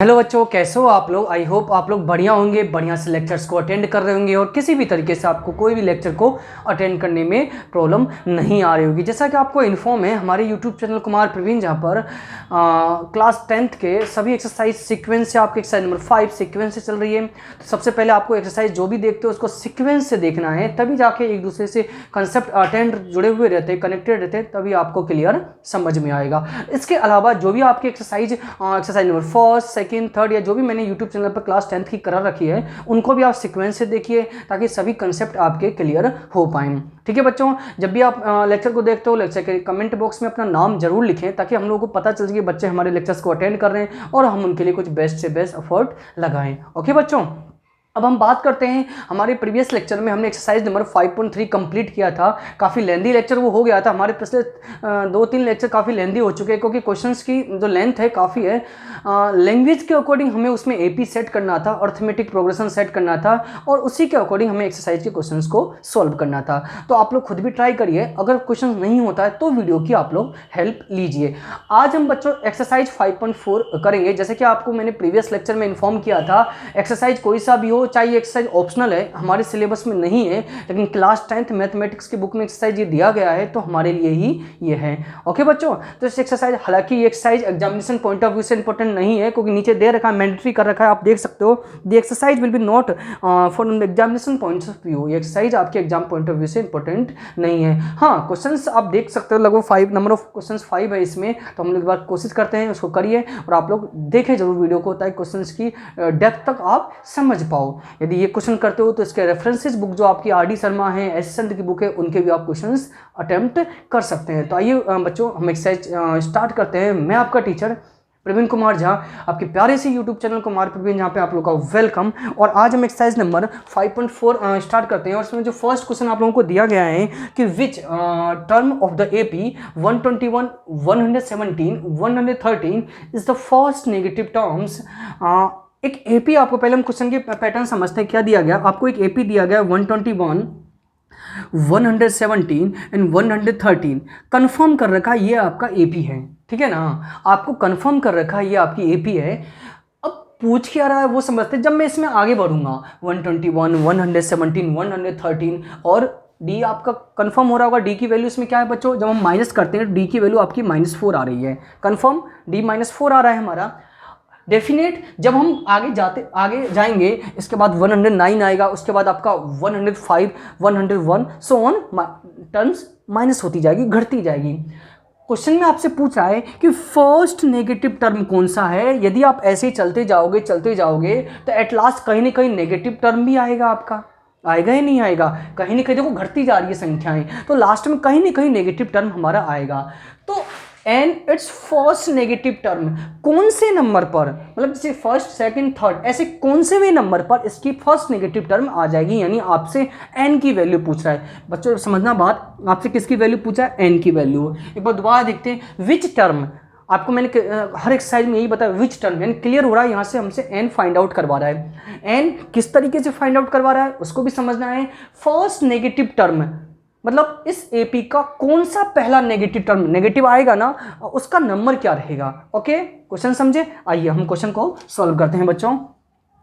Hello बच्चों, कैसे हो आप लोग। आई होप आप लोग बढ़िया होंगे, बढ़िया से लेक्चर्स को अटेंड कर रहे होंगे और किसी भी तरीके से आपको कोई भी लेक्चर को अटेंड करने में प्रॉब्लम नहीं आ रही होगी। जैसा कि आपको इन्फॉर्म है, हमारे यूट्यूब चैनल कुमार प्रवीण, जहाँ पर क्लास 10th के सभी एक्सरसाइज सीक्वेंस से आपके एक्सरसाइज नंबर 5 सीक्वेंस से चल रही है। तो सबसे पहले आपको एक्सरसाइज जो भी देखते हो उसको सीक्वेंस से देखना है, तभी जाके एक दूसरे से कंसेप्ट अटेंड जुड़े हुए रहते हैं, कनेक्टेड रहते हैं, तभी आपको क्लियर समझ में आएगा। इसके अलावा जो भी आपकी exercise number 1st, 2nd, 3rd या जो भी मैंने यूट्यूब चैनल पर क्लास 10th की करा रखी है, उनको भी आप सीक्वेंस से देखिए ताकि सभी कंसेप्ट आपके क्लियर हो पाएँ। ठीक है बच्चों, जब भी आप लेक्चर को देखते हो, लेक्चर के कमेंट बॉक्स में अपना नाम जरूर लिखें ताकि हम लोगों को पता चल सके कि बच्चे हमारे लेक्चर्स को अटेंड कर रहे हैं और हम उनके लिए कुछ बेस्ट से बेस्ट एफर्ट लगाएं। ओके बच्चों, अब हम बात करते हैं, हमारे प्रीवियस लेक्चर में हमने एक्सरसाइज नंबर 5.3 कंप्लीट किया था। काफ़ी लेंदी लेक्चर वो हो गया था। हमारे पिछले 2-3 लेक्चर काफ़ी लेंदी हो चुके हैं क्योंकि क्वेश्चंस की जो लेंथ है काफ़ी है। लैंग्वेज के अकॉर्डिंग हमें उसमें एपी सेट करना था, अर्थमेटिक प्रोग्रेशन सेट करना था और उसी के अकॉर्डिंग हमें एक्सरसाइज के क्वेश्चंस को सॉल्व करना था। तो आप लोग खुद भी ट्राई करिए, अगर क्वेश्चन नहीं होता है तो वीडियो की आप लोग हेल्प लीजिए। आज हम बच्चों एक्सरसाइज 5.4 करेंगे। जैसे कि आपको मैंने प्रीवियस लेक्चर में इन्फॉर्म किया था, एक्सरसाइज कोई सा भी हो, चाहे एक्सरसाइज ऑप्शनल है, हमारे सिलेबस में नहीं है, लेकिन क्लास 10th मैथमेटिक्स की बुक में एक्सरसाइज ये दिया गया है तो हमारे लिए ही ये है। ओके बच्चों, तो इस एक्सरसाइज, हालांकि ये exercise examination point of view से इंपॉर्टेंट नहीं है क्योंकि नीचे दे रखा है, मैंडेटरी कर रखा है, आप देख सकते हो। The exercise will be not for examination point of view. ये एक्सरसाइज आपके एग्जाम पॉइंट ऑफ व्यू से इंपॉर्टेंट नहीं है। हाँ, क्वेश्चंस आप देख सकते हो, लगभग 5 नंबर ऑफ क्वेश्चंस 5 है इसमें, तो हम लोग एक बार कोशिश करते हैं, उसको करिए और आप लोग देखें जरूर वीडियो को ताकि क्वेश्चंस की डेप्थ तक आप समझ पाओ। यदि ये क्वेश्चन करते हो तो इसके रेफरेंसेस बुक जो आपकी आर डी शर्मा है, एस चंद्र की बुक है, उनके भी आप क्वेश्चंस अटेम्प्ट कर सकते हैं। तो आइए बच्चों, हम एक्सरसाइज स्टार्ट करते हैं। मैं आपका टीचर प्रवीण कुमार झा, आपके प्यारे से यूट्यूब चैनल कुमार प्रवीण, जहाँ पे आप लोगों का वेलकम। और आज हम एक्सरसाइज नंबर 5.4 स्टार्ट करते हैं और इसमें जो फर्स्ट क्वेश्चन आप लोगों को दिया गया है कि which term of the AP 121, 117, 113 is the first negative terms. एक एपी, आपको पहले हम क्वेश्चन के पैटर्न समझते हैं। क्या दिया गया आपको, एक एपी दिया गया 121, 117 एंड 113। कंफर्म कर रखा ये आपका एपी है, ठीक है ना, आपको कंफर्म कर रखा ये आपकी एपी है। अब पूछ क्या रहा है वो समझते हैं। जब मैं इसमें आगे बढ़ूंगा 121, 117, 113 और डी आपका कंफर्म हो रहा होगा। डी की वैल्यू इसमें क्या है बच्चों, जब हम माइनस करते हैं डी की वैल्यू आपकी -4 आ रही है। कंफर्म डी -4 आ रहा है हमारा। डेफिनेट जब हम आगे जाएंगे, इसके बाद 109 आएगा, उसके बाद आपका 105, 101 सो ऑन, टर्म्स माइनस होती जाएगी, घटती जाएगी। क्वेश्चन में आपसे पूछ रहा है कि फर्स्ट नेगेटिव टर्म कौन सा है। यदि आप ऐसे ही चलते जाओगे तो एट लास्ट कहीं ना कहीं नेगेटिव टर्म भी आएगा आपका, आएगा ही नहीं आएगा, कहीं ना कहीं देखो घटती जा रही है संख्याएं, तो लास्ट में कहीं ना कहीं नेगेटिव टर्म हमारा आएगा। तो and it's first negative term कौन से नंबर पर, मतलब जैसे फर्स्ट, सेकंड, थर्ड, ऐसे कौन से भी नंबर पर इसकी फर्स्ट नेगेटिव टर्म आ जाएगी। यानी आपसे एन की वैल्यू पूछ रहा है बच्चों, समझना बात, आपसे किसकी वैल्यू पूछा है, एन की वैल्यू। एक बार दोबारा देखते हैं, विच टर्म, आपको मैंने हर एक्सरसाइज में यही बताया, विच टर्म, यानी क्लियर हो रहा है यहाँ से हमसे एन फाइंड आउट करवा रहा है। एन किस तरीके से फाइंड आउट करवा रहा है उसको भी समझना है। फर्स्ट नेगेटिव टर्म मतलब इस एपी का कौन सा पहला नेगेटिव टर्म, नेगेटिव आएगा ना, उसका नंबर क्या रहेगा। ओके, क्वेश्चन समझे। आइए हम क्वेश्चन को सॉल्व करते हैं बच्चों।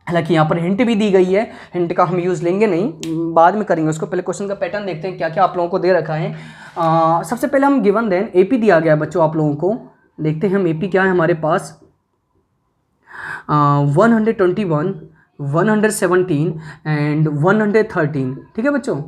हालांकि यहाँ पर हिंट भी दी गई है, हिंट का हम यूज़ लेंगे नहीं, बाद में करेंगे उसको। पहले क्वेश्चन का पैटर्न देखते हैं क्या क्या आप लोगों को दे रखा है। सबसे पहले हम गिवन देन एपी दिया गया है बच्चों आप लोगों को। देखते हैं हम एपी क्या है हमारे पास, 121, 117 एंड 113। ठीक है बच्चों,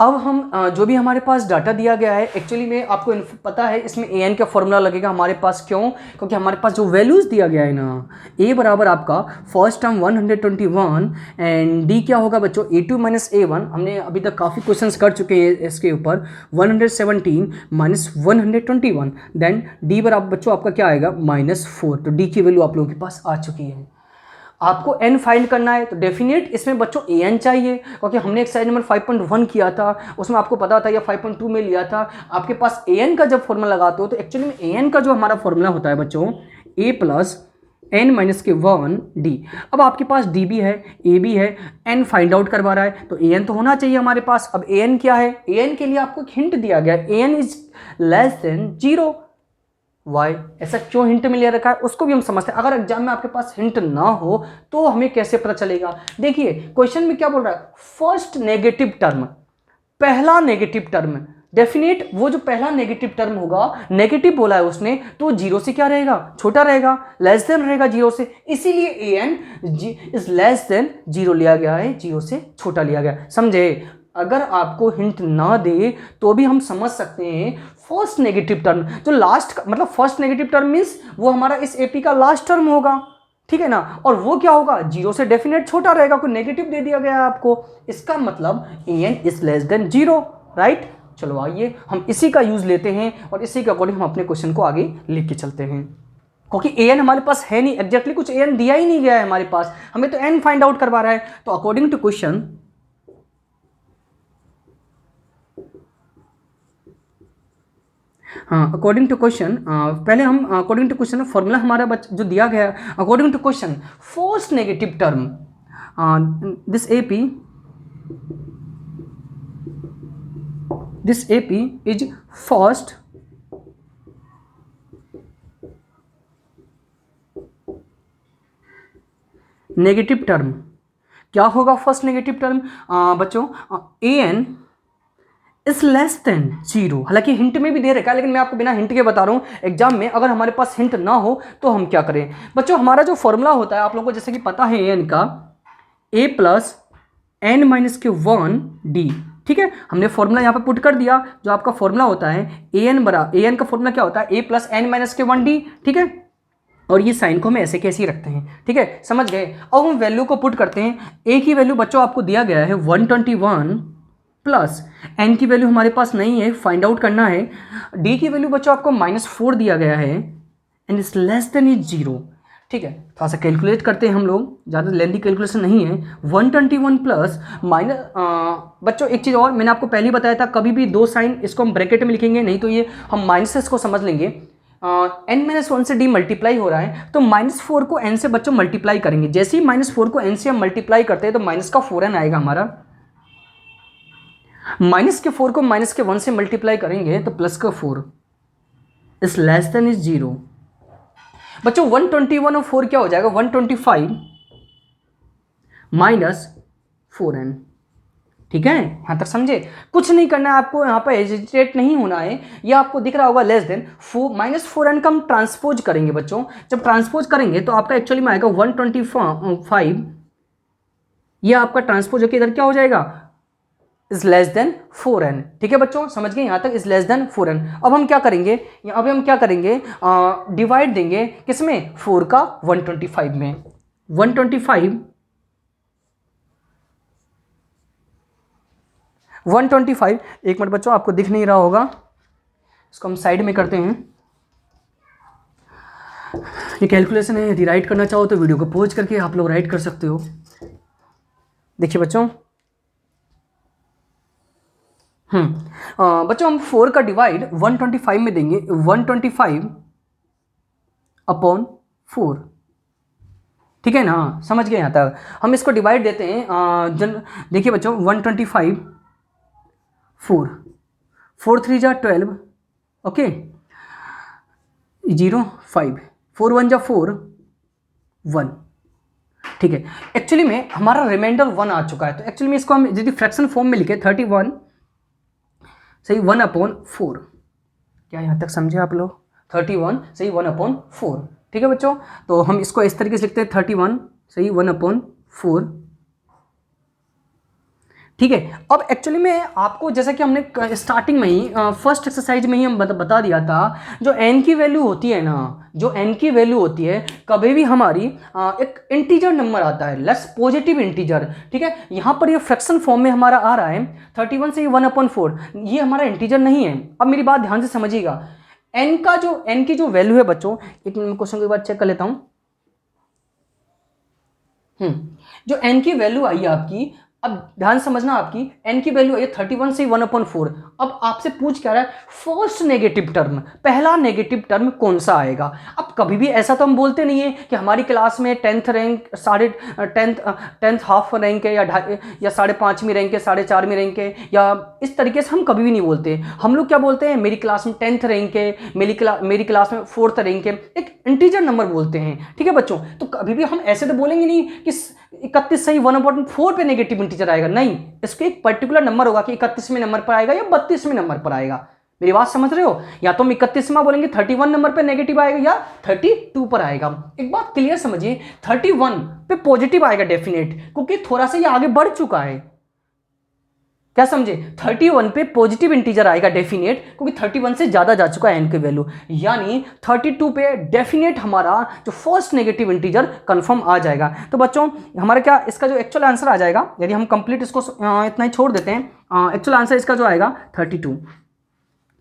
अब हम जो भी हमारे पास डाटा दिया गया है, एक्चुअली में आपको पता है इसमें ए एन का फॉर्मूला लगेगा हमारे पास। क्यों, क्योंकि हमारे पास जो वैल्यूज़ दिया गया है ना, ए बराबर आपका फर्स्ट टर्म 121 एंड डी क्या होगा बच्चों, A2 - A1। हमने अभी तक काफ़ी क्वेश्चंस कर चुके हैं इसके ऊपर। 117 - 121, देन डी बराबर बच्चों आपका क्या आएगा, -4। तो डी की वैल्यू आप लोगों के पास आ चुकी है। आपको n फाइंड करना है तो डेफिनेट इसमें बच्चों an चाहिए, क्योंकि हमने एक्सरसाइज नंबर 5.1 किया था, उसमें आपको पता था या 5.2 में लिया था। आपके पास an का जब फॉर्मूला लगाते हो तो एक्चुअली में an का जो हमारा फॉर्मूला होता है बच्चों, a + n - 1 d। अब आपके पास d भी है, a भी है, n फाइंड आउट करवा रहा है तो an तो होना चाहिए हमारे पास। अब an क्या है, an के लिए आपको एक हिंट दिया गया है, an is less than 0। Why, ऐसा क्यों हिंट में ले रखा है उसको भी हम समझते हैं। अगर एग्जाम में आपके पास हिंट ना हो तो हमें कैसे पता चलेगा। देखिए क्वेश्चन में क्या बोल रहा है, फर्स्ट नेगेटिव टर्म, पहला नेगेटिव टर्म, डेफिनेट वो जो पहला नेगेटिव टर्म होगा, नेगेटिव बोला है उसने, तो जीरो से क्या रहेगा, छोटा रहेगा, लेस देन रहेगा जीरो से, इसीलिए a n is less than zero लिया गया है, जीरो से छोटा लिया गया। समझे। अगर आपको हिंट ना दे तो भी हम समझ सकते हैं फर्स्ट नेगेटिव टर्म, जो लास्ट मतलब फर्स्ट नेगेटिव टर्म मीन्स वो हमारा इस एपी का लास्ट टर्म होगा, ठीक है ना, और वो क्या होगा, जीरो से डेफिनेट छोटा रहेगा, कोई नेगेटिव दे दिया गया है आपको, इसका मतलब a n is less than zero, right. चलो आइए हम इसी का यूज लेते हैं और इसी के अकॉर्डिंग हम अपने क्वेश्चन को आगे लेके चलते हैं, क्योंकि ए एन हमारे पास है नहीं, एग्जैक्टली कुछ ए एन दिया ही नहीं गया है हमारे पास, हमें तो एन फाइंड आउट करवा रहा है। तो अकॉर्डिंग टू क्वेश्चन, हाँ अकॉर्डिंग टू क्वेश्चन, पहले हम अकॉर्डिंग टू क्वेश्चन फॉर्मूला हमारा जो दिया गया है, according to question first negative term this AP, this AP is first negative term. क्या होगा फर्स्ट नेगेटिव टर्म बच्चों, a n is less than zero. हालांकि हिंट में भी दे रखा है लेकिन मैं आपको बिना हिंट के बता रहा हूँ, एग्जाम में अगर हमारे पास हिंट ना हो तो हम क्या करें बच्चों, हमारा जो फॉर्मूला होता है आप लोगों को जैसे कि पता है ए एन का, ए प्लस एन माइनस के वन डी, ठीक है, हमने फॉर्मूला यहाँ पे पुट कर दिया, जो आपका फॉर्मूला होता है ए एन का फॉर्मूला क्या होता है, ए प्लस एन माइनस के वन डी, ठीक है, और ये साइन को हम ऐसे कैसे ही रखते हैं, ठीक है, समझ गए। अब हम वैल्यू को पुट करते हैं, ए की वैल्यू बच्चों आपको दिया गया है 121 प्लस एन की वैल्यू हमारे पास नहीं है, फाइंड आउट करना है, डी की वैल्यू बच्चों आपको -4 दिया गया है and is less then is zero, ठीक है। थोड़ा सा कैलकुलेट करते हैं हम लोग, ज़्यादा लेंथी कैलकुलेशन नहीं है। 121 प्लस माइनस, बच्चों एक चीज़ और मैंने आपको पहले ही बताया था, कभी भी दो साइन इसको हम ब्रैकेट में लिखेंगे, नहीं तो ये हम माइनसेस को समझ लेंगे। n-1 से d मल्टीप्लाई हो रहा है तो -4 को n से बच्चों मल्टीप्लाई करेंगे, जैसे ही -4 को n से हम मल्टीप्लाई करते हैं तो माइनस का 4n आएगा हमारा, माइनस के 4 को माइनस के 1 से मल्टीप्लाई करेंगे तो प्लस का 4 is less then is zero. बच्चों 121 और 4 क्या हो जाएगा, 125 माइनस 4n, ठीक है, यहां तक समझे। कुछ नहीं करना है आपको, यहाँ पर हेजिटेट नहीं होना है, ये आपको दिख रहा होगा लेस देन -4n का हम ट्रांसपोज करेंगे बच्चों, जब ट्रांसपोज करेंगे तो आपका एक्चुअली में आएगा 125, ये आपका ट्रांसपोज होकर इधर क्या हो जाएगा, इज लेस देन 4n, ठीक है बच्चों, समझ गए यहाँ तक, इज लेस देन 4n। अब हम क्या करेंगे, डिवाइड देंगे किसमें, 4 का 125 में, 125 एक मिनट बच्चों आपको दिख नहीं रहा होगा, इसको हम साइड में करते हैं, ये कैलकुलेशन है, यदि राइट करना चाहो तो वीडियो को पॉज करके आप लोग राइट कर सकते हो। देखिए बच्चों, बच्चों हम 4 का डिवाइड 125 में देंगे, 125 अपॉन 4, ठीक है ना, समझ गए यहाँ तक। हम इसको डिवाइड देते हैं, देखिए बच्चों 125 4 3 जा 12, ओके, 0 5 4 1 जा 4 1, ठीक है। एक्चुअली में हमारा रिमाइंडर 1 आ चुका है, तो एक्चुअली में इसको हम यदि फ्रैक्शन फॉर्म में लिखे 31 सही 1/4, क्या यहाँ तक समझे आप लोग, 31 सही 1/4, ठीक है बच्चों। तो हम इसको इस तरीके से लिखते हैं 31 सही 1/4, ठीक है। अब एक्चुअली में आपको जैसा कि हमने स्टार्टिंग में ही फर्स्ट एक्सरसाइज में ही हम बता दिया था, जो n की वैल्यू होती है ना, जो n की वैल्यू होती है कभी भी हमारी एक इंटीजर नंबर आता है, लेस पॉजिटिव इंटीजर, ठीक है। यहाँ पर ये फ्रैक्शन फॉर्म में हमारा आ रहा है 31 से 1/4, ये हमारा इंटीजर नहीं है। अब मेरी बात ध्यान से समझिएगा, n की जो वैल्यू है बच्चों, एक मिनट क्वेश्चन के बाद चेक कर लेता हूँ, जो n की वैल्यू आई है आपकी, अब ध्यान समझना, आपकी n की वैल्यू है 31 से 1/4। अब आपसे पूछ क्या रहा है, फर्स्ट नेगेटिव टर्म, पहला नेगेटिव टर्म कौन सा आएगा। अब कभी भी ऐसा तो हम बोलते नहीं है कि हमारी क्लास में 10th rank, 10th half rank है, या 5.5वीं रैंक है, 4.5वीं रैंक है, या इस तरीके से हम कभी भी नहीं बोलते। हम लोग क्या बोलते हैं, मेरी क्लास में 10th रैंक है, मेरी क्लास में 4th रैंक है, एक इंटीजर नंबर बोलते हैं। ठीक है बच्चों, तो कभी भी हम ऐसे तो बोलेंगे नहीं कि 31 से ही 1/4 पे नेगेटिव इंटीजर आएगा, नहीं, इसको एक पर्टिकुलर नंबर होगा कि 31वें नंबर पर आएगा या 32वें नंबर पर आएगा। मेरी बात समझ रहे हो, या तो हम 31वां बोलेंगे 31 नंबर पे नेगेटिव आएगा, या 32 पर आएगा। एक बात क्लियर समझिए, 31 पे पॉजिटिव आएगा डेफिनेट, क्योंकि थोड़ा सा ये आगे बढ़ चुका है। क्या समझे, 31 पे पॉजिटिव इंटीजर आएगा डेफिनेट, क्योंकि 31 से ज्यादा जा चुका है n की वैल्यू, यानी 32 पे डेफिनेट हमारा जो फर्स्ट नेगेटिव इंटीजर कंफर्म आ जाएगा। तो बच्चों हमारा क्या इसका जो एक्चुअल आंसर आ जाएगा, यदि हम कंप्लीट इसको इतना ही छोड़ देते हैं, एक्चुअल आंसर इसका जो आएगा 32।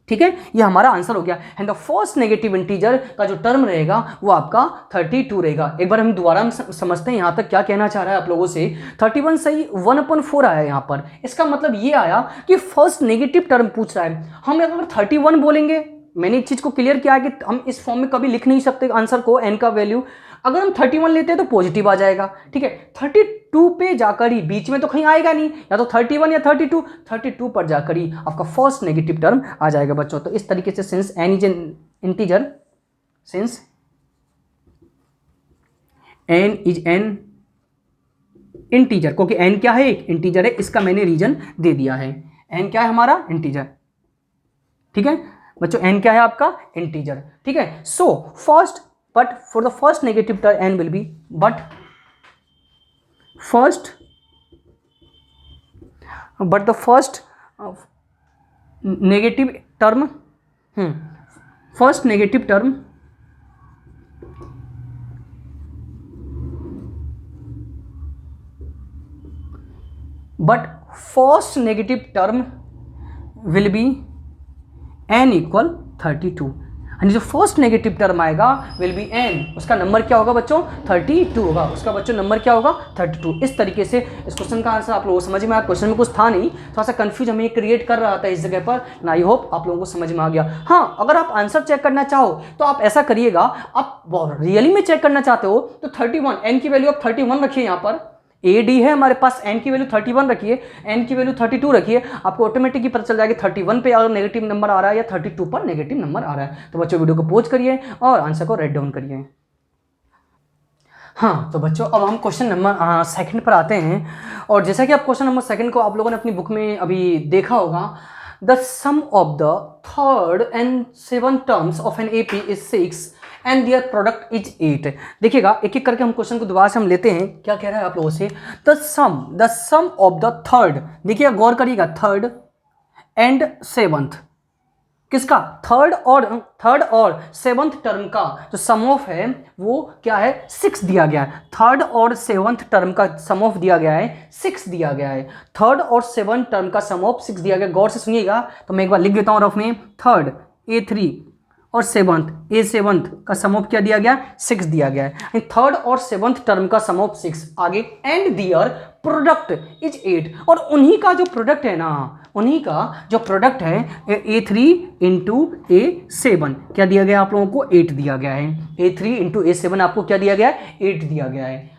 ठीक है, ये हमारा आंसर हो गया। And the first negative integer का जो टर्म रहेगा वो आपका 32 रहेगा। एक बार हम दोबारा समझते हैं यहाँ तक क्या कहना चाह रहा है आप लोगों से। 31 सही 1/4 आया यहाँ पर, इसका मतलब ये आया कि फर्स्ट नेगेटिव टर्म पूछ रहा है। हम अगर 31 बोलेंगे, मैंने एक चीज को क्लियर किया है कि हम इस फॉर्म में कभी लिख नहीं सकते आंसर को, n का वैल्यू। अगर हम 31 लेते हैं तो पॉजिटिव आ जाएगा। ठीक है, 32 पे जाकर ही, बीच में तो कहीं आएगा नहीं, या तो 31 या 32 पर जाकर ही आपका फर्स्ट नेगेटिव टर्म आ जाएगा बच्चों। तो इस तरीके से since n is an integer, since n is an integer, क्योंकि n क्या है, एक इंटीजर है, इसका मैंने रीजन दे दिया है। n क्या है हमारा, इंटीजर। ठीक है बच्चों, n क्या है आपका, इंटीजर। ठीक है, so first, but for the first negative term n will be, but the first negative term, first negative term but first negative term will be n equal 32, यानी जो फर्स्ट नेगेटिव टर्म आएगा will be n, उसका number क्या होगा बच्चों, 32 होगा, उसका बच्चों नंबर क्या होगा, 32। इस तरीके से इस क्वेश्चन का आंसर आप लोगों को समझ में आया। क्वेश्चन में कुछ था नहीं, थोड़ा सा कंफ्यूज हमें क्रिएट कर रहा था इस जगह पर, आई होप आप लोगों को समझ में आ गया। हाँ, अगर आप आंसर चेक करना चाहो तो आप ऐसा करिएगा, आप रियली में चेक करना चाहते हो तो 31, n की वैल्यू आप 31 रखिए, यहाँ पर ए डी है हमारे पास, n की वैल्यू 31 रखिए, n की वैल्यू 32 रखिए, आपको ऑटोमेटिकली पता चल जाएगा 31 पे अगर नेगेटिव नंबर आ रहा है या 32 पर नेगेटिव नंबर आ रहा है। तो बच्चों वीडियो को पॉज करिए और आंसर को राइट डाउन करिए। हाँ तो बच्चों अब हम क्वेश्चन नंबर सेकंड पर आते हैं, और जैसा कि आप क्वेश्चन नंबर सेकंड को आप लोगों ने अपनी बुक में अभी देखा होगा, the sum of the third and 7 terms of an AP is 6 and their product is 8। देखिएगा एक एक करके हम क्वेश्चन को दोबारा से हम लेते हैं, क्या कह रहा है आप लोगों से, the sum of the third, देखिएगा गौर करिएगा, थर्ड एंड 7th, किसका, थर्ड और 7th टर्म का जो सम ऑफ है वो क्या है, 6 दिया गया है। थर्ड और 7th टर्म का सम ऑफ दिया गया है, 6 दिया गया है। थर्ड और 7th टर्म का सम ऑफ 6 दिया गया, गौर से सुनिएगा। तो मैं एक बार लिख देता हूँ रफ में, थर्ड A3 और 7th का सम ऑफ क्या दिया गया, 6 दिया गया है। थर्ड और 7th टर्म का सम ऑफ 6, आगे एंड दियर प्रोडक्ट इज 8, और उन्हीं का जो प्रोडक्ट है ना, उन्हीं का जो प्रोडक्ट है A3 इंटू A7 क्या दिया गया आप लोगों को, 8 दिया गया है। A3 इंटू A7 आपको क्या दिया गया है, 8 दिया गया है।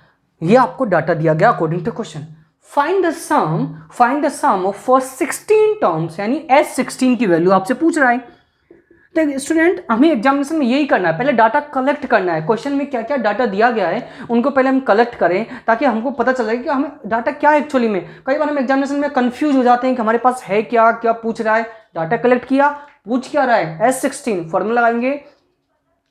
ये आपको डाटा दिया गया according to question. Find the sum of first 16 terms, यानी S16 की वैल्यू आपसे पूछ रहा है। तो स्टूडेंट हमें एग्जामिनेशन में यही करना है, पहले डाटा कलेक्ट करना है। क्वेश्चन में क्या क्या डाटा दिया गया है उनको पहले हम कलेक्ट करें, ताकि हमको पता चल जाए कि हमें डाटा क्या है एक्चुअली में। कई बार हम एग्जामिनेशन में कंफ्यूज हो जाते हैं कि हमारे पास है क्या, क्या पूछ रहा है। डाटा कलेक्ट किया, पूछ क्या रहा है, S16 फॉर्मूला लगाएंगे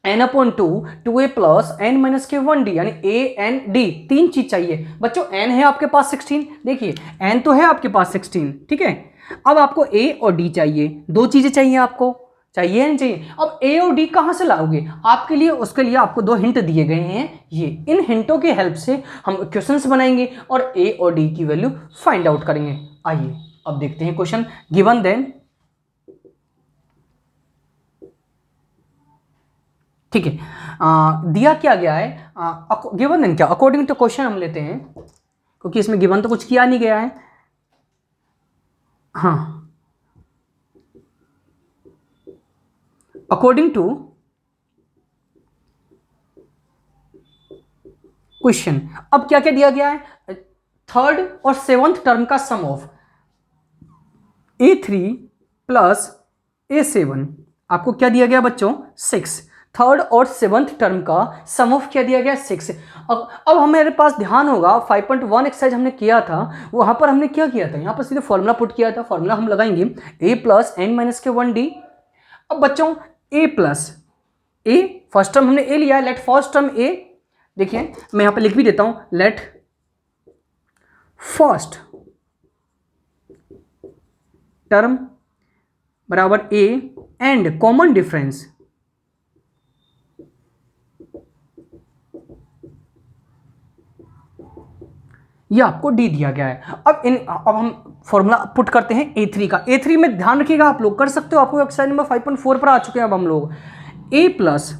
n/2 2a plus n minus के 1d, यानी a n d, 3 चीज चाहिए बच्चों। n है आपके पास 16, देखिए n तो है आपके पास 16, ठीक है। अब आपको a और d चाहिए, 2 चीजें चाहिए आपको, चाहिए नहीं चाहिए। अब ए और डी कहां से लाओगे, आपके लिए उसके लिए आपको 2 हिंट दिए गए हैं। ये इन हिंटों के हेल्प से हम क्वेश्चंस बनाएंगे और ए और डी की वैल्यू फाइंड आउट करेंगे। आइए अब देखते हैं क्वेश्चन। गिवन देन, ठीक है, दिया क्या गया है, गिवन देन क्या, अकॉर्डिंग टू क्वेश्चन हम लेते हैं। क्योंकि इसमें गिवन तो कुछ किया नहीं गया है। हाँ, अकॉर्डिंग टू क्वेश्चन। अब क्या क्या दिया गया है, थर्ड और सेवंथ टर्म का सम ऑफ A3 प्लस A7, आपको क्या दिया गया बच्चों, 6। थर्ड और सेवंथ टर्म का सम ऑफ क्या दिया गया, 6। अब हमारे पास ध्यान होगा 5.1 एक्सरसाइज हमने किया था, वहां पर हमने क्या किया था, यहां पर सीधे फॉर्मूला पुट किया था। फॉर्मूला हम लगाएंगे a प्लस एन माइनस के 1d। अब बच्चों a plus A, first term हमने a लिया है, लेट फर्स्ट टर्म a, देखिए मैं यहां पर लिख भी देता हूं, लेट फर्स्ट टर्म बराबर a एंड कॉमन डिफरेंस ये आपको डी दिया गया है। अब हम फॉर्मूला पुट करते हैं A3 का। A3 में ध्यान रखिएगा, आप लोग कर सकते हो, आपको एक्सरसाइज नंबर 5.4 पर आ चुके हैं। अब हम लोग a प्लस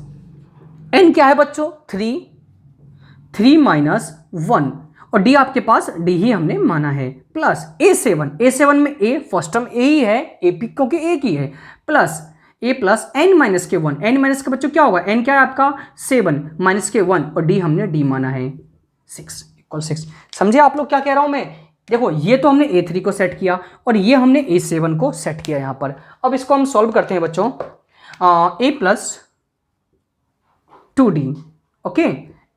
एन क्या है बच्चों, 3 माइनस 1, और d आपके पास d ही हमने माना है, प्लस A7 में a फर्स्ट टर्म a ही है, a क्योंकि एक ही है, plus a plus n minus के 1, एन माइनस के बच्चों क्या होगा, n क्या है आपका 7 माइनस के 1, और d हमने d माना है 6 इक्वल 6। समझे आप लोग क्या कह रहा हूं मैं, देखो ये तो हमने A3 को सेट किया और ये हमने A7 को सेट किया यहां पर। अब इसको हम सॉल्व करते हैं बच्चों, a plus 2d, okay,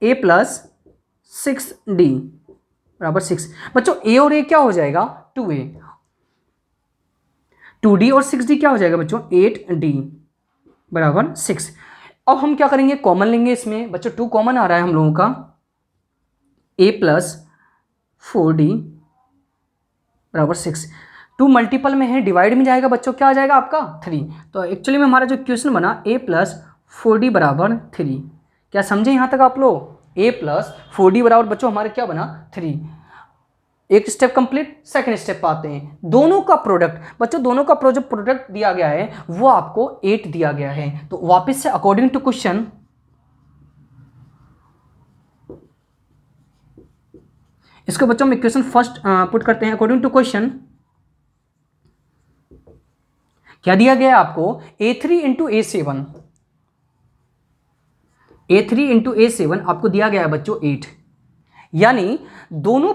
a plus 6d बराबर 6। बच्चों a और a क्या हो जाएगा, 2a, 2d और 6d क्या हो जाएगा बच्चों, 8d बराबर 6। अब हम क्या करेंगे, कॉमन लेंगे इसमें बच्चों, 2 कॉमन आ रहा है हम लोगों का, a प्लस 4d बराबर 6। 2 मल्टीपल में है, डिवाइड में जाएगा बच्चों, क्या आ जाएगा आपका 3। तो एक्चुअली में हमारा जो क्वेश्चन बना a प्लस 4d बराबर 3, क्या समझे यहाँ तक आप लोग, a प्लस 4d बराबर बच्चों हमारे क्या बना 3। एक स्टेप कंप्लीट, सेकंड स्टेप आते हैं, दोनों का प्रोडक्ट बच्चों, दोनों का जो प्रोडक्ट दिया गया है वो आपको 8 दिया गया है। तो वापस से अकॉर्डिंग टू क्वेश्चन, इसको बच्चों हम इक्वेशन फर्स्ट पुट करते हैं। अकॉर्डिंग टू क्वेश्चन क्या दिया गया है आपको, A3 into A7, A3 into A7 आपको दिया गया है बच्चों 8, यानी दोनों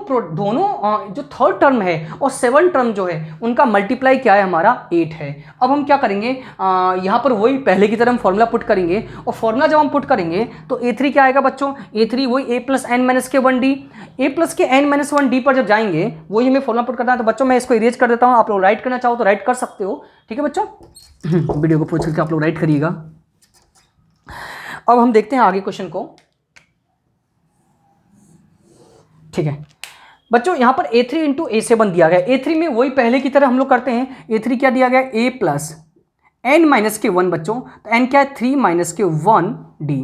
जो थर्ड टर्म है और सेवन टर्म जो है उनका मल्टीप्लाई क्या है हमारा 8 है। अब हम क्या करेंगे, यहाँ पर वही पहले की तरह हम फॉर्मूला पुट करेंगे, और फॉर्मूला जब हम पुट करेंगे तो A3 क्या आएगा बच्चों, A3 वही a प्लस एन माइनस के 1d, a प्लस के एन माइनस 1d पर जब जाएंगे वही हमें फॉर्मूला पुट करना है। तो बच्चों मैं इसको इरेज कर देता हूँ, आप लोग राइट करना चाहो तो राइट कर सकते हो, ठीक है बच्चों, वीडियो को पूछ करके आप लोग राइट करिएगा। अब हम देखते हैं आगे क्वेश्चन को, ठीक है बच्चों, यहां पर A3 इंटू A7 दिया गया। A3 में वही पहले की तरह हम लोग करते हैं, A3 क्या दिया गया, a प्लस एन माइनस के 1 बच्चों, तो n क्या है 3 माइनस के 1d,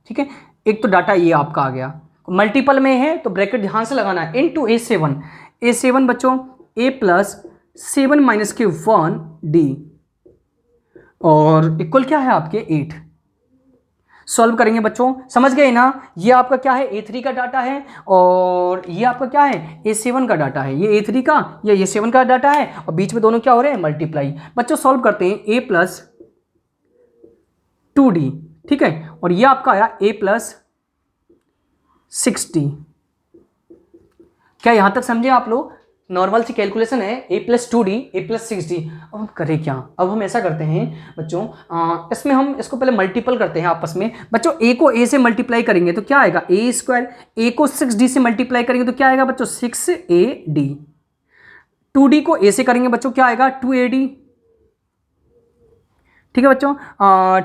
ठीक है। एक तो डाटा ये आपका आ गया, मल्टीपल में है तो ब्रैकेट ध्यान से लगाना है, इंटू A7 बच्चों a प्लस 7 माइनस के 1d, और इक्वल क्या है आपके 8। सॉल्व करेंगे बच्चों, समझ गए ना, ये आपका क्या है A3 का डाटा है, और ये आपका क्या है A7 का डाटा है, ये A3 का, ये A7 का डाटा है, और बीच में दोनों क्या हो रहे हैं मल्टीप्लाई। बच्चों सॉल्व करते हैं, a प्लस 2d, ठीक है, और ये आपका आया a प्लस 6d। क्या यहां तक समझे आप लोग, नॉर्मल सी कैलकुलेशन है, a plus 2d a plus 6d। अब हम करें क्या, अब हम ऐसा करते हैं बच्चों, इसमें हम इसको पहले मल्टीपल करते हैं आपस में बच्चों। a को a से मल्टीप्लाई करेंगे तो क्या आएगा a स्क्वायर, a को 6d से मल्टीप्लाई करेंगे तो क्या आएगा बच्चों 6ad, 2d को a से करेंगे बच्चों क्या आएगा 2ad, ठीक है बच्चों।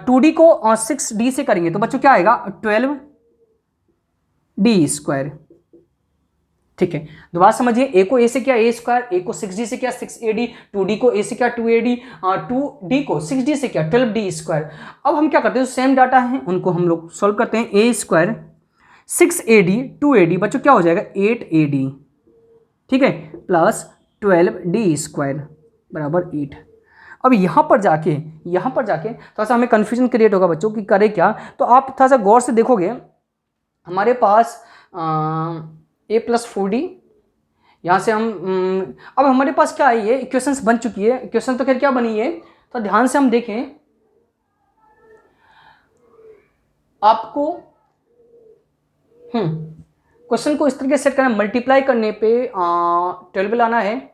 2d को 6d से करेंगे तो बच्चों क्या आएगा 12d स्क्वायर, ठीक है। दोबारा समझिए, a को a से क्या a स्क्वायर, a को 6d से क्या 6ad, 2d को a से क्या 2ad, 2d को 6d से क्या 12d स्क्वायर। अब हम क्या करते हैं, सेम डाटा है उनको हम लोग सॉल्व करते हैं, a स्क्वायर 6ad 2ad बच्चों क्या हो जाएगा 8ad, ठीक है, प्लस 12d स्क्वायर बराबर 8। अब यहाँ पर जाके थोड़ा सा हमें कन्फ्यूजन क्रिएट होगा बच्चों कि करे क्या, तो आप थोड़ा सा गौर से देखोगे, हमारे पास a प्लस 4d यहाँ से हम अब हमारे पास क्या है, ये इक्वेशंस बन चुकी है। इक्वेशन तो खैर क्या बनी है, तो ध्यान से हम देखें, आपको क्वेश्चन को इस तरीके से सेट करना, मल्टीप्लाई करने पे 12 लाना है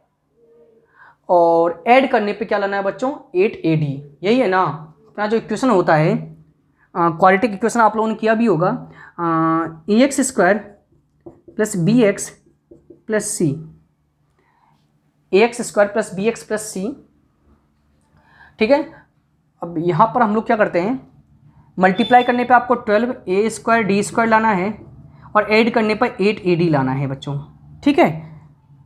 और ऐड करने पे क्या लाना है बच्चों, 8AD। यही है ना अपना जो इक्वेशन होता है, क्वाड्रेटिक इक्वेशन आप लोगों ने किया भी होगा, EX² + BX + C, AX² + BX + C। ठीक है, अब यहाँ पर हम लोग क्या करते हैं, मल्टीप्लाई करने पे आपको 12A² D² लाना है और ऐड करने पर 8AD लाना है बच्चों। ठीक है,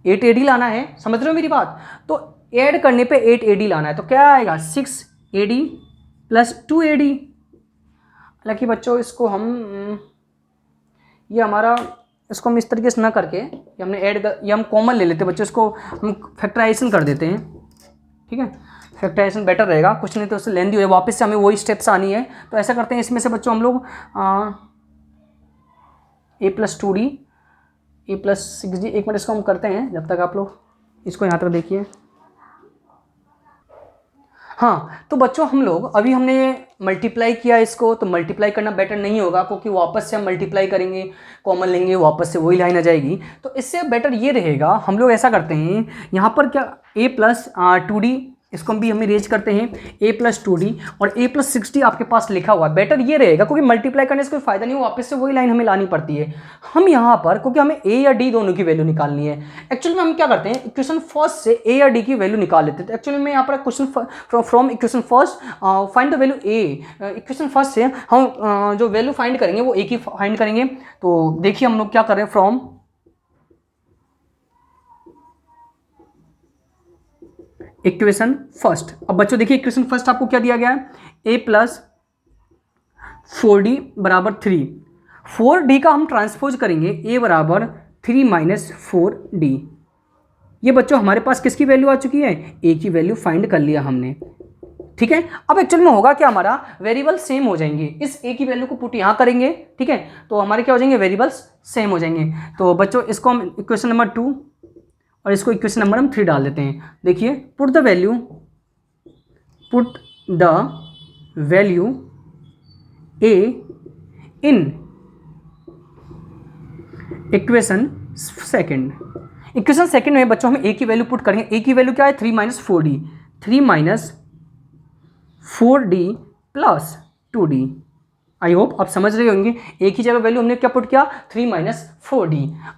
8AD लाना है, समझ रहे हो मेरी बात। तो ऐड करने पे 8AD लाना है, तो क्या आएगा 6AD + 2AD। हालांकि बच्चों इसको हम ये हमारा इसको हम इस तरीके से ना करके ये हमने ये हम कॉमन ले लेते हैं बच्चों, इसको हम फैक्टराइजेशन कर देते हैं। ठीक है, फैक्टराइजेशन बेटर रहेगा, कुछ नहीं तो उससे लेंदी हो जाए, वापस से हमें वही स्टेप्स आनी है। तो ऐसा करते हैं, इसमें से बच्चों हम लोग A + 2D A + 6D, एक मिनट इसको हम करते हैं जब तक आप लोग इसको यहाँ तक देखिए। हाँ, तो बच्चों हम लोग अभी हमने मल्टीप्लाई किया इसको, तो मल्टीप्लाई करना बेटर नहीं होगा क्योंकि वापस से हम मल्टीप्लाई करेंगे, कॉमन लेंगे, वापस से वही लाइन आ जाएगी। तो इससे बेटर ये रहेगा, हम लोग ऐसा करते हैं, यहाँ पर क्या A + 2D, इसको भी हम रेज करते हैं, A + 2D और A + 6D आपके पास लिखा हुआ है। बेटर ये रहेगा क्योंकि मल्टीप्लाई करने से कोई फायदा नहीं, वापस से वही लाइन हमें लानी पड़ती है। हम यहाँ पर क्योंकि हमें A या D दोनों की वैल्यू निकालनी है, एक्चुअली में हम क्या करते हैं, इक्वेशन फर्स्ट से A या D की वैल्यू निकाल लेते हैं। तो एक्चुअली में यहाँ पर question from equation first find the value A, equation first से हम जो वैल्यू फाइंड करेंगे वो A की फाइंड करेंगे। तो देखिए हम लोग क्या कर रहे हैं, फ्रॉम इक्वेशन फर्स्ट। अब बच्चों देखिए इक्वेशन फर्स्ट आपको क्या दिया गया है, A + 4D = 3। 4D का हम ट्रांसपोज करेंगे, A = 3 - 4D। ये बच्चों हमारे पास किसकी वैल्यू आ चुकी है, A की वैल्यू फाइंड कर लिया हमने। ठीक है, अब एक्चुअल में होगा क्या, हमारा वेरिएबल सेम हो जाएंगे, इस A की वैल्यू को पुट यहाँ करेंगे। ठीक है, तो हमारे क्या हो जाएंगे, वेरिएबल्स सेम हो जाएंगे। तो बच्चों इसको हम इक्वेशन नंबर 2 और इसको इक्वेशन नंबर हम 3 डाल देते हैं। देखिए, put the value A in equation second. Equation second में बच्चों हम A की वैल्यू पुट करेंगे। A की वैल्यू क्या है, 3 - 4D, 3 - 4D + 2D। I hope आप समझ रहे होंगे, A की जगह वैल्यू हमने क्या पुट किया, 3 - 4D।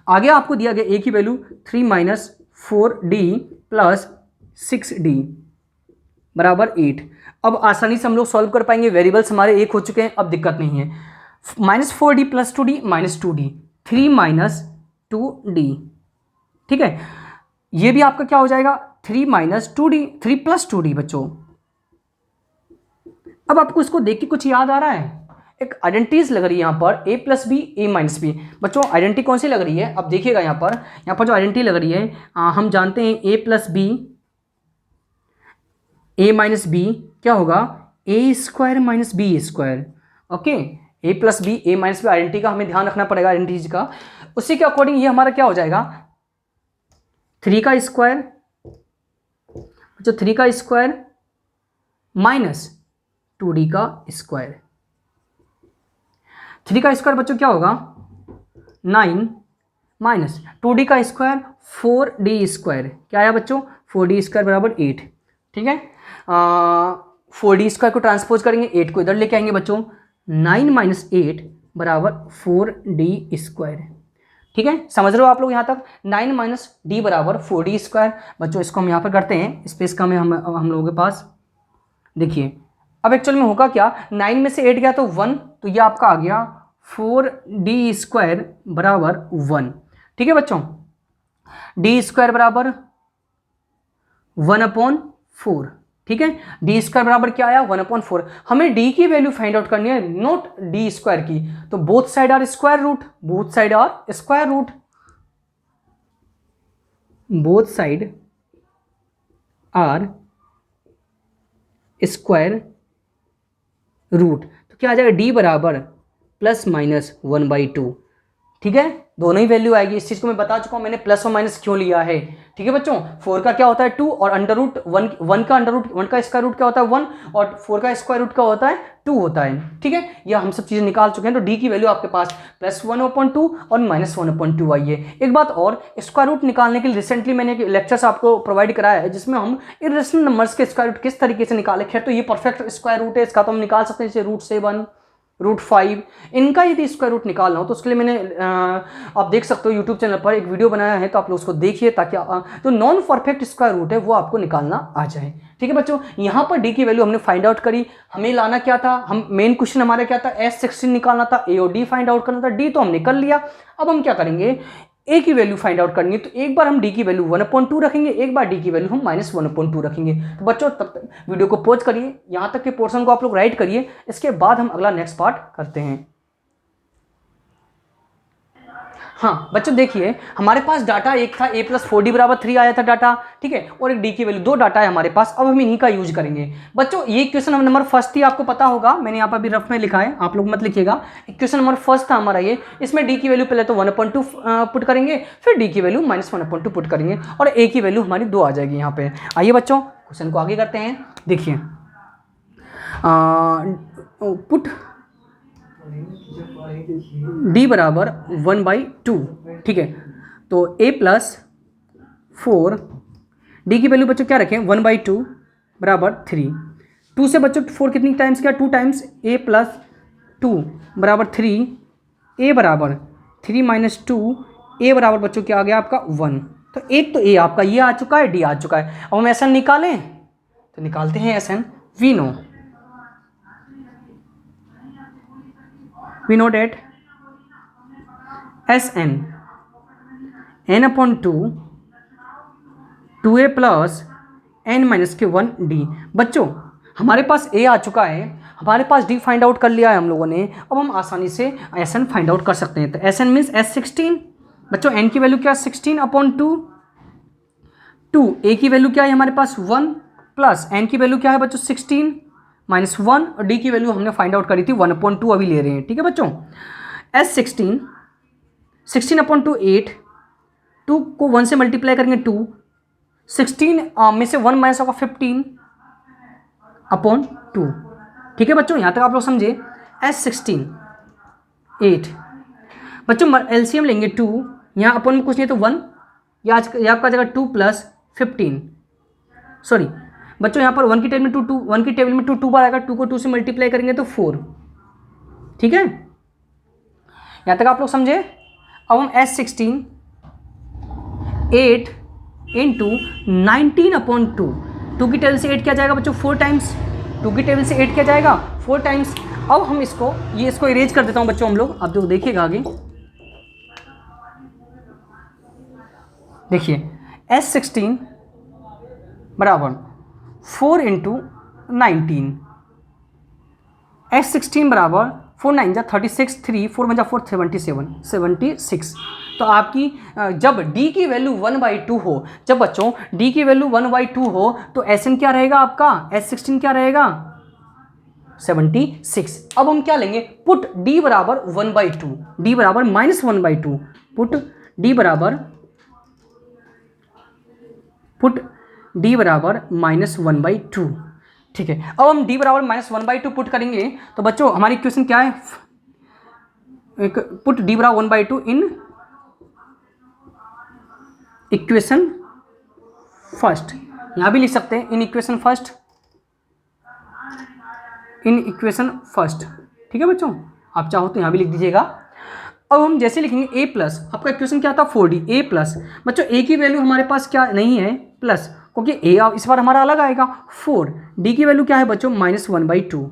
आगे आपको दिया गया A की वैल्यू 3 - 4D + 6D = 8। अब आसानी से हम लोग सॉल्व कर पाएंगे, वेरिएबल्स हमारे एक हो चुके हैं, अब दिक्कत नहीं है। -4D + 2D -2D, 3 - 2D। ठीक है, ये भी आपका क्या हो जाएगा, 3 - 2D, 3 + 2D बच्चों। अब आपको इसको देख के कुछ याद आ रहा है, एक आइडेंटिटीज लग रही है यहाँ पर, A + B A - B। बच्चों आइडेंटिटी कौन सी लग रही है, अब देखिएगा यहाँ पर जो आइडेंटिटी लग रही है, हम जानते हैं A + B A - B क्या होगा, A² - B²। Okay, A + B A - B identity का हमें ध्यान रखना पड़ेगा, आइडेंटिटीज का। उसी के अकॉर्डिंग ये हमारा क्या हो जाएगा, 3 का स्क्वायर, जो 3 का स्क्वायर - 2D का स्क्वायर। 3 का स्क्वायर बच्चों क्या होगा, 9 - 2D का स्क्वायर 4D²। क्या आया बच्चों, 4D² = 8। ठीक है, 4D² को ट्रांसपोज करेंगे, 8 को इधर लेके आएंगे बच्चों, 9 - 8 = 4D²। ठीक है, समझ रहे हो आप लोग यहाँ तक, 9 - D = 4D²। बच्चों इसको हम यहाँ पर करते हैं, स्पेस का में हम लोगों के पास। देखिए अब एक्चुअल में होगा क्या, 9 में से 8 गया तो 1, तो ये आपका आ गया 4D² = 1। ठीक है बच्चों, D² = 1/4। ठीक है, D² बराबर क्या आया, 1/4। हमें D की वैल्यू फाइंड आउट करनी है, नॉट D² की। तो both side are square root, both side are square root, both side are square root. तो क्या आ जाएगा, D = ±1/2। ठीक है, दोनों ही वैल्यू आएगी। इस चीज़ को मैं बता चुका हूँ, मैंने प्लस और माइनस क्यों लिया है। ठीक है बच्चों, 4 का क्या होता है 2 और अंडर रूट 1 का अंडर रूट 1 का स्क्वायर रूट क्या होता है 1 और 4 का स्क्वायर रूट क्या होता है 2 होता है। ठीक है, यह हम सब चीज़ें निकाल चुके हैं। तो डी की वैल्यू आपके पास +1/2 और -1/2 आई है। एक बात और, स्क्वायर रूट निकालने के लिए रिसेंटली मैंने एक लेक्चर्स आपको प्रोवाइड कराया है जिसमें हम इर्रेशनल नंबर्स के स्क्वायर रूट किस तरीके से निकाले। खैर तो ये परफेक्ट स्क्वायर रूट है, इसका तो हम निकाल सकते हैं जैसे √7 √5, इनका यदि स्क्वायर रूट निकालना हो तो उसके लिए मैंने आप देख सकते हो यूट्यूब चैनल पर एक वीडियो बनाया है, तो आप लोग उसको देखिए ताकि जो नॉन परफेक्ट स्क्वायर रूट है वो आपको निकालना आ जाए। ठीक है बच्चों, यहाँ पर डी की वैल्यू हमने फाइंड आउट करी। हमें लाना क्या था, हम मेन क्वेश्चन हमारा क्या था, S16 निकालना था, ए और डी फाइंड आउट करना था। डी तो हमने कर लिया। अब हम क्या करेंगे, ए की वैल्यू फाइंड आउट करनी है। तो एक बार हम डी की वैल्यू 1/2 रखेंगे, एक बार डी की वैल्यू हम -1/2 रखेंगे। तो बच्चों तब तक वीडियो को पॉज करिए, यहाँ तक के पोर्शन को आप लोग राइट करिए, इसके बाद हम अगला नेक्स्ट पार्ट करते हैं। हाँ बच्चों देखिए, हमारे पास डाटा एक था a+4d = 3 आया था डाटा। ठीक है, और एक डी की वैल्यू, दो डाटा है हमारे पास। अब हम इन्हीं का यूज करेंगे। बच्चों ये क्वेश्चन नंबर फर्स्ट थी, आपको पता होगा, मैंने यहाँ पर भी रफ में लिखा है, आप लोग मत लिखिएगा। क्वेश्चन नंबर फर्स्ट था हमारा ये। इसमें डी की वैल्यू पहले तो 1/2 पुट करेंगे, फिर डी की वैल्यू -1/2 पुट करेंगे और ए की वैल्यू हमारी 2 आ जाएगी यहाँ पे। आइए बच्चों क्वेश्चन को आगे करते हैं। देखिए पुट d बराबर 1/2। ठीक है, तो a+4, डी की वैल्यू बच्चों क्या रखें 1/2 बराबर 3। 2 से बच्चों 4 कितनी टाइम्स क्या, 2 टाइम्स, a+2 बराबर 3, a बराबर 3 - 2, a बराबर बच्चों क्या आ गया आपका 1। तो एक तो a आपका ये आ चुका है, d आ चुका है। अब हम SN निकालें, तो निकालते हैं SN। we know that SN n/2 2a + n-1d। बच्चों हमारे पास a आ चुका है, हमारे पास d फाइंड आउट कर लिया है हम लोगों ने। अब हम आसानी से SN फाइंड आउट कर सकते हैं। तो SN मीन्स S16। बच्चों n की वैल्यू क्या 16/2, 2 a की वैल्यू क्या है हमारे पास 1 प्लस n की वैल्यू क्या है बच्चों 16 -1 और d की वैल्यू हमने फाइंड आउट करी थी 1/2, अभी ले रहे हैं। ठीक है बच्चों, S16 16/2 8, 2 को 1 से मल्टीप्लाई करेंगे 2, 16 में से 1 माइनस होगा 15/2। ठीक है बच्चों, यहाँ तक आप लोग समझे। S16 8, बच्चों एलसीएम लेंगे 2, यहाँ अपन में कुछ नहीं तो 1, या आपका जगह 2 + 15, सॉरी बच्चों यहाँ पर 1 की टेबल में 2 1 की टेबल में 2 बार आएगा, 2 को 2 से मल्टीप्लाई करेंगे तो 4। ठीक है, यहाँ तक आप लोग समझे। अब हम S16 8 × 19/2, 2 की टेबल से 8 क्या जाएगा बच्चों 4 टाइम्स, 2 की टेबल से 8 क्या जाएगा 4 टाइम्स। अब हम इसको इरेज कर देता हूँ बच्चों हम लोग, अब जो देखिएगा आगे देखिए S16 बराबर 4 × 19, S16 बराबर 4 9 जा 36, 3 4 1 जा 4 76। तो आपकी जब d की वैल्यू 1/2 हो, जब बच्चों d की वैल्यू 1/2 हो तो SN क्या रहेगा आपका, S16 क्या रहेगा 76। अब हम क्या लेंगे, पुट d बराबर 1/2, d बराबर -1/2, पुट d बराबर -1/2। ठीक है, अब हम d बराबर -1/2 पुट करेंगे तो बच्चों हमारी इक्वेशन क्या है, एक पुट d बराबर 1/2 इन इक्वेशन फर्स्ट, यहां भी लिख सकते हैं इन इक्वेशन फर्स्ट। ठीक है बच्चों, आप चाहो तो यहां भी लिख दीजिएगा। अब हम जैसे लिखेंगे a+, आपका इक्वेशन क्या था 4d, a+, बच्चों a की वैल्यू हमारे पास क्या नहीं है प्लस, क्योंकि a इस बार हमारा अलग आएगा 4, d की वैल्यू क्या है बच्चों -1/2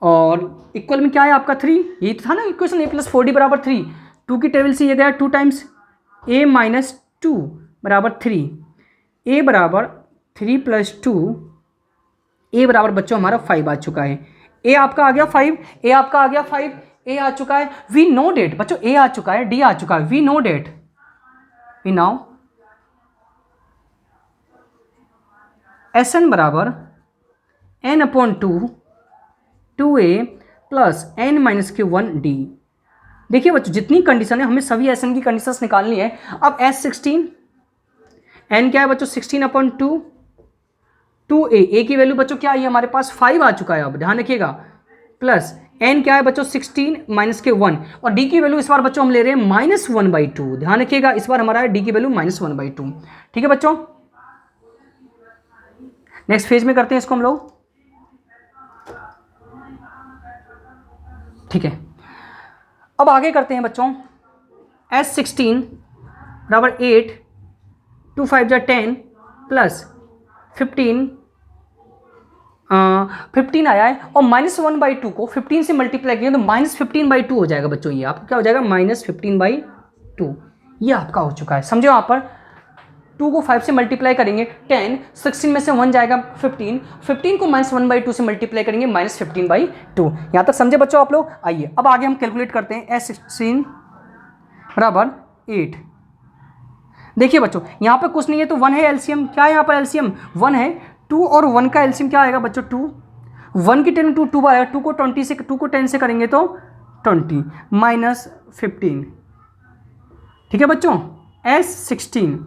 और इक्वल में क्या है आपका 3, ये था ना इक्वेशन a + 4d बराबर 3, 2 की टेबल से ये गया 2 टाइम्स, a - 2 बराबर 3, a बराबर 3 + 2, a बराबर बच्चों हमारा 5 आ चुका है। a आपका आ गया 5, a आपका आ गया 5, a आ चुका है। वी नो डेट बच्चों, a आ चुका है, d आ चुका है। We know that, we now SN बराबर n/2 2a + n-1d। देखिए बच्चों जितनी कंडीशन है हमें सभी एस एन की कंडीशंस निकालनी है। अब S16 n क्या है बच्चों 16/2 2a की वैल्यू बच्चों क्या आई है हमारे पास 5 आ चुका है, अब ध्यान रखिएगा, प्लस n क्या है बच्चों 16 माइनस के 1 और d की वैल्यू इस बार बच्चों हम ले रहे हैं -1/2, ध्यान रखिएगा इस बार हमारा है d की वैल्यू -1/2। ठीक है बच्चों, नेक्स्ट फेज में करते हैं इसको हम लोग। ठीक है, अब आगे करते हैं बच्चों S16 बराबर 8 2 5 10 प्लस 15 आया है और -1/2 को 15 से मल्टीप्लाई किया तो -15/2 हो जाएगा बच्चों, ये आपका क्या हो जाएगा -15/2, ये आपका हो चुका है। समझो यहाँ पर 2 को 5 से मल्टीप्लाई करेंगे 10, 16 में से 1 जाएगा 15 को -1/2 से मल्टीप्लाई करेंगे -15/2। यहाँ तक समझे बच्चों आप लोग। आइए अब आगे हम कैलकुलेट करते हैं S16 बराबर 8। देखिए बच्चों यहाँ पे कुछ नहीं है तो 1 है एलसीएम, क्या है यहाँ पर एलसीएम 1 है, 2 और 1 का एलसीएम क्या आएगा बच्चों 2, 1 की 10 2 बार आएगा, 2 को 10 से करेंगे तो 20 -15। ठीक है बच्चों, S16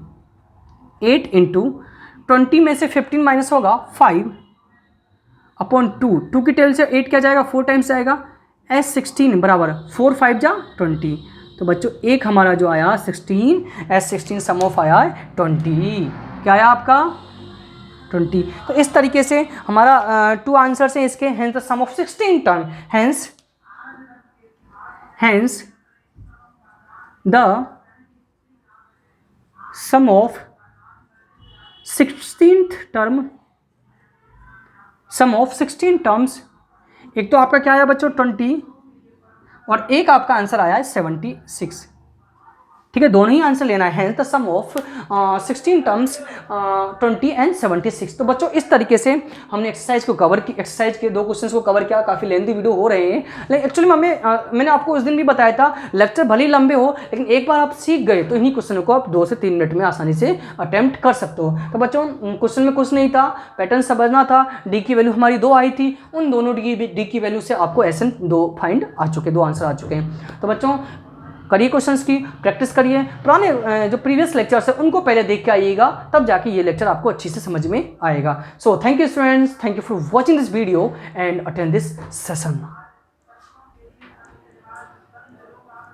8 इंटू 20 में से 15 माइनस होगा 5/2, 2 की टेल से 8 क्या जाएगा 4 टाइम्स जाएगा, S16 बराबर 4 5 जा 20। तो बच्चों एक हमारा जो आया 16 S16 सम ऑफ आया 20, क्या आया आपका 20। तो इस तरीके से हमारा 2 आंसर्स हैं इसके, hence the sum of 16 term, hence the sum of 16th term, sum of 16 terms, एक तो आपका क्या आया बच्चों 20 और एक आपका आंसर आया है 76। ठीक है, दोनों ही आंसर लेना है, the sum of 16 terms 20 and 76। तो बच्चों इस तरीके से हमने एक्सरसाइज को कवर की, एक्सरसाइज के 2 क्वेश्चंस को कवर किया। काफ़ी लेंथी वीडियो हो रहे हैं, लेकिन एक्चुअली मैंने आपको उस दिन भी बताया था लेक्चर भले ही लंबे हो लेकिन एक बार आप सीख गए तो इन्हीं क्वेश्चनों को आप 2 से 3 मिनट में आसानी से अटैम्प्ट कर सकते हो। तो बच्चों क्वेश्चन में कुछ नहीं था, पैटर्न समझना था, डी की वैल्यू हमारी 2 आई थी, उन दोनों डी की वैल्यू से आपको SN 2 फाइंड आ चुके, 2 आंसर आ चुके हैं। तो बच्चों करिए क्वेश्चंस की प्रैक्टिस करिए, पुराने जो प्रीवियस लेक्चर्स है उनको पहले देख के आइएगा, तब जाके ये लेक्चर आपको अच्छी से समझ में आएगा। So thank you students, thank you for watching this video and attend this session.